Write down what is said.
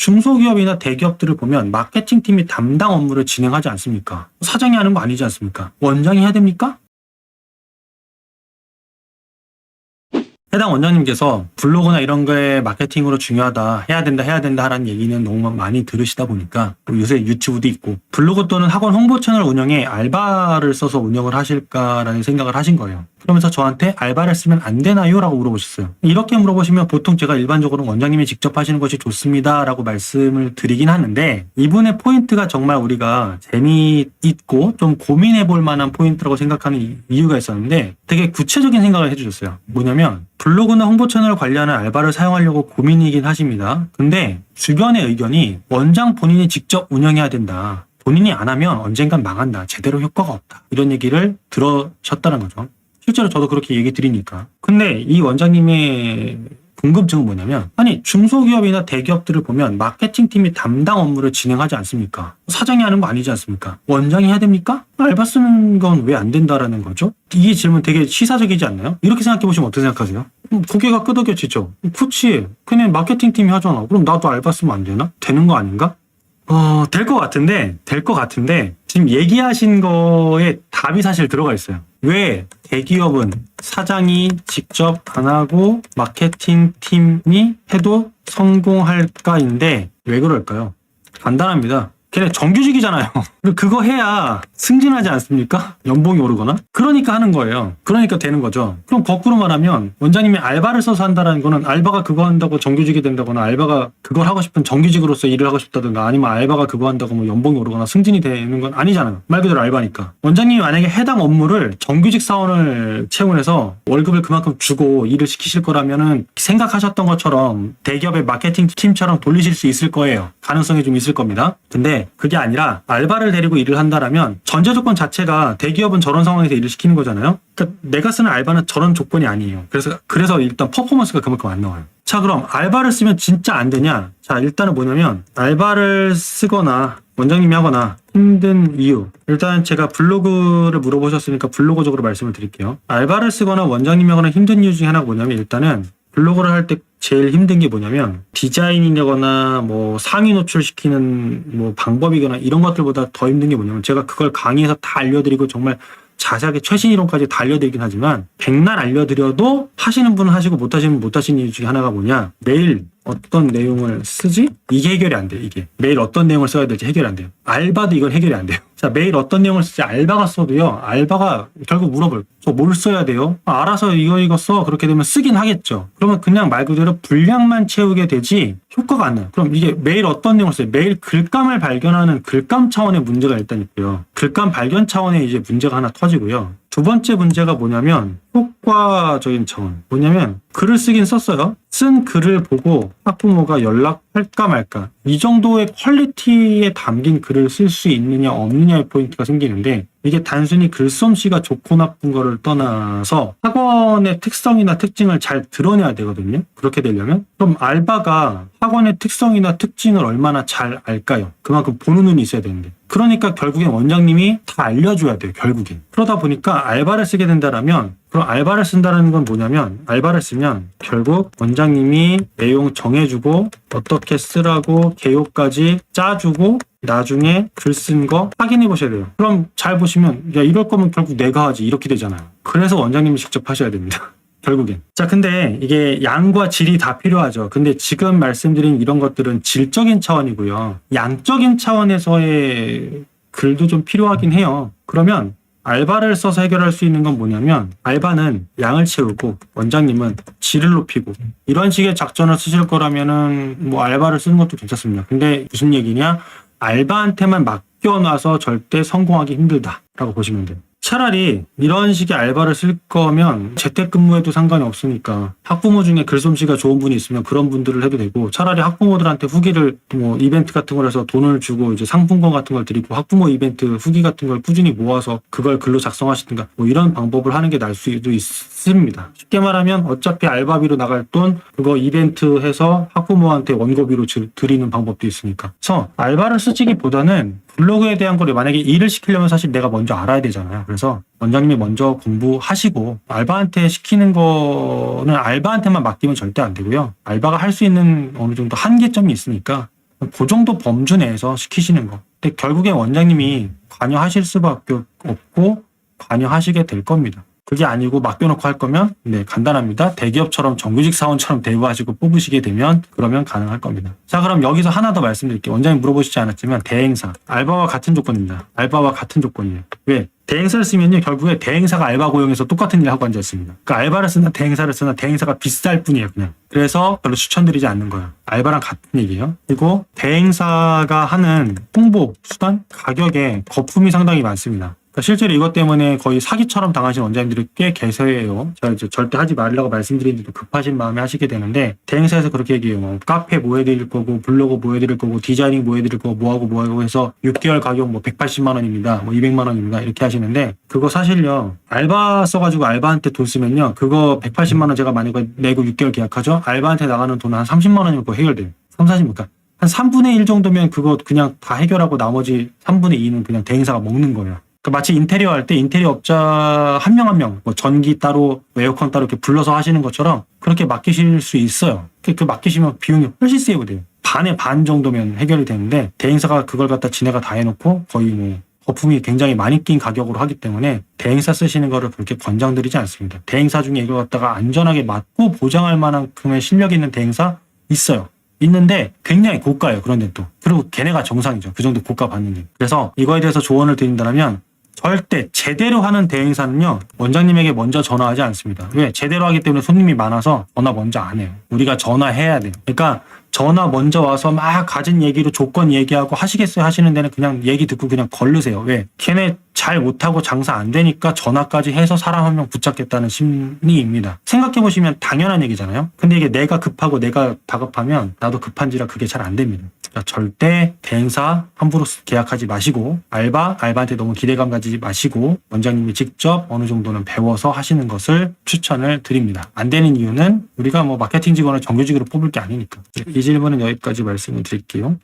중소기업이나 대기업들을 보면 마케팅팀이 담당 업무를 진행하지 않습니까? 사장이 하는 거 아니지 않습니까? 원장이 해야 됩니까? 해당 원장님께서 블로그나 이런 거에 마케팅으로 중요하다, 해야 된다 하라는 얘기는 너무 많이 들으시다 보니까 요새 유튜브도 있고 블로그 또는 학원 홍보 채널 운영에 알바를 써서 운영을 하실까라는 생각을 하신 거예요. 그러면서 저한테 알바를 쓰면 안 되나요? 라고 물어보셨어요. 이렇게 물어보시면 보통 제가 일반적으로 원장님이 직접 하시는 것이 좋습니다 라고 말씀을 드리긴 하는데, 이분의 포인트가 정말 우리가 재미있고 좀 고민해 볼 만한 포인트라고 생각하는 이유가 있었는데, 되게 구체적인 생각을 해주셨어요. 뭐냐면 블로그나 홍보 채널 관리하는 알바를 사용하려고 고민이긴 하십니다. 근데 주변의 의견이 원장 본인이 직접 운영해야 된다, 본인이 안 하면 언젠간 망한다, 제대로 효과가 없다, 이런 얘기를 들으셨다는 거죠. 실제로 저도 그렇게 얘기 드리니까. 근데 이 원장님의 궁금증은 뭐냐면, 아니 중소기업이나 대기업들을 보면 마케팅팀이 담당 업무를 진행하지 않습니까? 사장이 하는 거 아니지 않습니까? 원장이 해야 됩니까? 알바 쓰는 건 왜 안 된다라는 거죠? 이 질문 되게 시사적이지 않나요? 이렇게 생각해 보시면 어떻게 생각하세요? 고개가 끄덕여지죠? 그치, 그냥 마케팅팀이 하잖아. 그럼 나도 알바 쓰면 안 되나? 되는 거 아닌가? 될 것 같은데 지금 얘기하신 거에 답이 사실 들어가 있어요. 왜 대기업은 사장이 직접 안 하고 마케팅 팀이 해도 성공할까인데, 왜 그럴까요? 간단합니다. 걔네 정규직이잖아요. 그거 해야 승진하지 않습니까? 연봉이 오르거나? 그러니까 하는 거예요. 그러니까 되는 거죠. 그럼 거꾸로 말하면 원장님이 알바를 써서 한다는 거는, 알바가 그거 한다고 정규직이 된다거나, 알바가 그걸 하고 싶은 정규직으로서 일을 하고 싶다든가, 아니면 알바가 그거 한다고 뭐 연봉이 오르거나 승진이 되는 건 아니잖아요. 말 그대로 알바니까. 원장님이 만약에 해당 업무를 정규직 사원을 채용해서 월급을 그만큼 주고 일을 시키실 거라면은 생각하셨던 것처럼 대기업의 마케팅 팀처럼 돌리실 수 있을 거예요. 가능성이 좀 있을 겁니다. 근데 그게 아니라 알바를 데리고 일을 한다라면 전제 조건 자체가 대기업은 저런 상황에서 일을 시키는 거잖아요. 그러니까 내가 쓰는 알바는 저런 조건이 아니에요. 그래서 일단 퍼포먼스가 그만큼 안 나와요. 자, 그럼 알바를 쓰면 진짜 안 되냐? 자, 일단은 뭐냐면, 알바를 쓰거나 원장님이 하거나 힘든 이유, 일단 제가 블로그를 물어보셨으니까 블로그적으로 말씀을 드릴게요. 알바를 쓰거나 원장님이 하거나 힘든 이유 중에 하나가 뭐냐면, 일단은 블로그를 할 때 제일 힘든 게 뭐냐면, 디자인이거나 뭐 상위 노출시키는 뭐 방법이거나 이런 것들보다 더 힘든 게 뭐냐면, 제가 그걸 강의에서 다 알려드리고 정말 자세하게 최신 이론까지 다 알려드리긴 하지만, 백날 알려드려도 하시는 분은 하시고 못 하시는 분은 못 하시는 이유 중에 하나가 뭐냐, 매일 어떤 내용을 쓰지? 이게 해결이 안 돼요. 이게 매일 어떤 내용을 써야 될지 해결이 안 돼요. 알바도 이건 해결이 안 돼요. 자, 매일 어떤 내용을 쓰지 알바가 써도요, 알바가 결국 물어볼, 저 뭘 써야 돼요? 알아서 이거 써. 그렇게 되면 쓰긴 하겠죠. 그러면 그냥 말 그대로 분량만 채우게 되지 효과가 안 나요. 그럼 이게 매일 어떤 내용을 써요? 매일 글감을 발견하는 글감 차원의 문제가 일단 있고요. 글감 발견 차원의 이제 문제가 하나 터지고요. 두 번째 문제가 뭐냐면, 효과적인 차원. 뭐냐면, 글을 쓰긴 썼어요. 쓴 글을 보고 학부모가 연락할까 말까, 이 정도의 퀄리티에 담긴 글을 쓸 수 있느냐 없느냐의 포인트가 생기는데, 이게 단순히 글솜씨가 좋고 나쁜 거를 떠나서 학원의 특성이나 특징을 잘 드러내야 되거든요. 그렇게 되려면. 그럼 알바가 학원의 특성이나 특징을 얼마나 잘 알까요? 그만큼 보는 눈이 있어야 되는데. 그러니까 결국엔 원장님이 다 알려줘야 돼요. 결국엔. 그러다 보니까 알바를 쓰게 된다라면, 그럼 알바를 쓴다는 건 뭐냐면, 알바를 쓰면 결국 원장님이 내용 정해주고 어떻게 쓰라고 개요까지 짜주고 나중에 글 쓴 거 확인해 보셔야 돼요. 그럼 잘 보시면, 야, 이럴 거면 결국 내가 하지, 이렇게 되잖아요. 그래서 원장님이 직접 하셔야 됩니다. 결국엔. 자, 근데 이게 양과 질이 다 필요하죠. 근데 지금 말씀드린 이런 것들은 질적인 차원이고요. 양적인 차원에서의 글도 좀 필요하긴 해요. 그러면 알바를 써서 해결할 수 있는 건 뭐냐면, 알바는 양을 채우고 원장님은 질을 높이고, 이런 식의 작전을 쓰실 거라면은 뭐 알바를 쓰는 것도 괜찮습니다. 근데 무슨 얘기냐? 알바한테만 맡겨놔서 절대 성공하기 힘들다라고 보시면 돼요. 차라리 이런 식의 알바를 쓸 거면 재택근무해도 상관이 없으니까, 학부모 중에 글솜씨가 좋은 분이 있으면 그런 분들을 해도 되고, 차라리 학부모들한테 후기를 뭐 이벤트 같은 걸 해서 돈을 주고 이제 상품권 같은 걸 드리고 학부모 이벤트 후기 같은 걸 꾸준히 모아서 그걸 글로 작성하시든가, 뭐 이런 방법을 하는 게 나을 수도 있습니다. 쉽게 말하면 어차피 알바비로 나갈 돈 그거 이벤트 해서 학부모한테 원고비로 드리는 방법도 있으니까. 그래서 알바를 쓰시기보다는 블로그에 대한 거를, 만약에 일을 시키려면 사실 내가 먼저 알아야 되잖아요. 그래서 원장님이 먼저 공부하시고, 알바한테 시키는 거는 알바한테만 맡기면 절대 안 되고요. 알바가 할 수 있는 어느 정도 한계점이 있으니까 그 정도 범주 내에서 시키시는 거. 근데 결국에 원장님이 관여하실 수밖에 없고 관여하시게 될 겁니다. 그게 아니고 맡겨놓고 할 거면 간단합니다. 대기업처럼 정규직 사원처럼 대우하시고 뽑으시게 되면 그러면 가능할 겁니다. 자, 그럼 여기서 하나 더 말씀드릴게요. 원장님 물어보시지 않았지만 대행사, 알바와 같은 조건입니다. 알바와 같은 조건이에요. 왜? 대행사를 쓰면요, 결국에 대행사가 알바 고용해서 똑같은 일을 하고 앉아있습니다. 그러니까 알바를 쓰나 대행사를 쓰나 대행사가 비쌀 뿐이에요, 그냥. 그래서 별로 추천드리지 않는 거예요. 알바랑 같은 얘기예요. 그리고 대행사가 하는 홍보 수단 가격에 거품이 상당히 많습니다. 실제로 이것 때문에 거의 사기처럼 당하신 원장님들이 꽤 계세요. 제가 이제 절대 하지 말라고 말씀드리는데도 급하신 마음에 하시게 되는데, 대행사에서 그렇게 얘기해요. 뭐 카페 뭐 해드릴 거고, 블로그 뭐 해드릴 거고, 디자이닝 뭐 해드릴 거고, 뭐하고 해서 6개월 가격 뭐 180만 원입니다. 뭐 200만 원입니다. 이렇게 하시는데, 그거 사실요, 알바 써가지고 알바한테 돈 쓰면요, 그거 180만 원 제가 만약에 내고 6개월 계약하죠? 알바한테 나가는 돈은 한 30만 원이면 그거 해결돼요. 40만 한 3분의 1 정도면 그거 그냥 다 해결하고 나머지 3분의 2는 그냥 대행사가 먹는 거예요. 마치 인테리어 할 때 인테리어 업자 한 명 한 명, 뭐 전기 따로, 에어컨 따로 이렇게 불러서 하시는 것처럼 그렇게 맡기실 수 있어요. 그 맡기시면 비용이 훨씬 세이브 돼요. 반의 반 정도면 해결이 되는데, 대행사가 그걸 갖다 지네가 다 해놓고 거의 뭐 거품이 굉장히 많이 낀 가격으로 하기 때문에 대행사 쓰시는 거를 그렇게 권장드리지 않습니다. 대행사 중에 이걸 갖다가 안전하게 맡고 보장할 만큼의 실력 있는 대행사 있어요. 있는데 굉장히 고가예요. 그런데 또. 그리고 걔네가 정상이죠. 그 정도 고가 받는 게. 그래서 이거에 대해서 조언을 드린다면, 절대 제대로 하는 대행사는요, 원장님에게 먼저 전화하지 않습니다. 왜? 제대로 하기 때문에 손님이 많아서 전화 먼저 안 해요. 우리가 전화해야 돼요. 그러니까 전화 먼저 와서 막 가진 얘기로 조건 얘기하고 하시겠어요 하시는 데는 그냥 얘기 듣고 그냥 걸르세요. 왜? 걔네 잘 못하고 장사 안 되니까 전화까지 해서 사람 한 명 붙잡겠다는 심리입니다. 생각해보시면 당연한 얘기잖아요. 근데 이게 내가 급하고 내가 다급하면 나도 급한지라 그게 잘 안 됩니다. 그러니까 절대 대행사 함부로 계약하지 마시고, 알바한테 너무 기대감 가지지 마시고, 원장님이 직접 어느 정도는 배워서 하시는 것을 추천을 드립니다. 안 되는 이유는 우리가 뭐 마케팅 직원을 정규직으로 뽑을 게 아니니까. 이 질문은 여기까지 말씀을 드릴게요.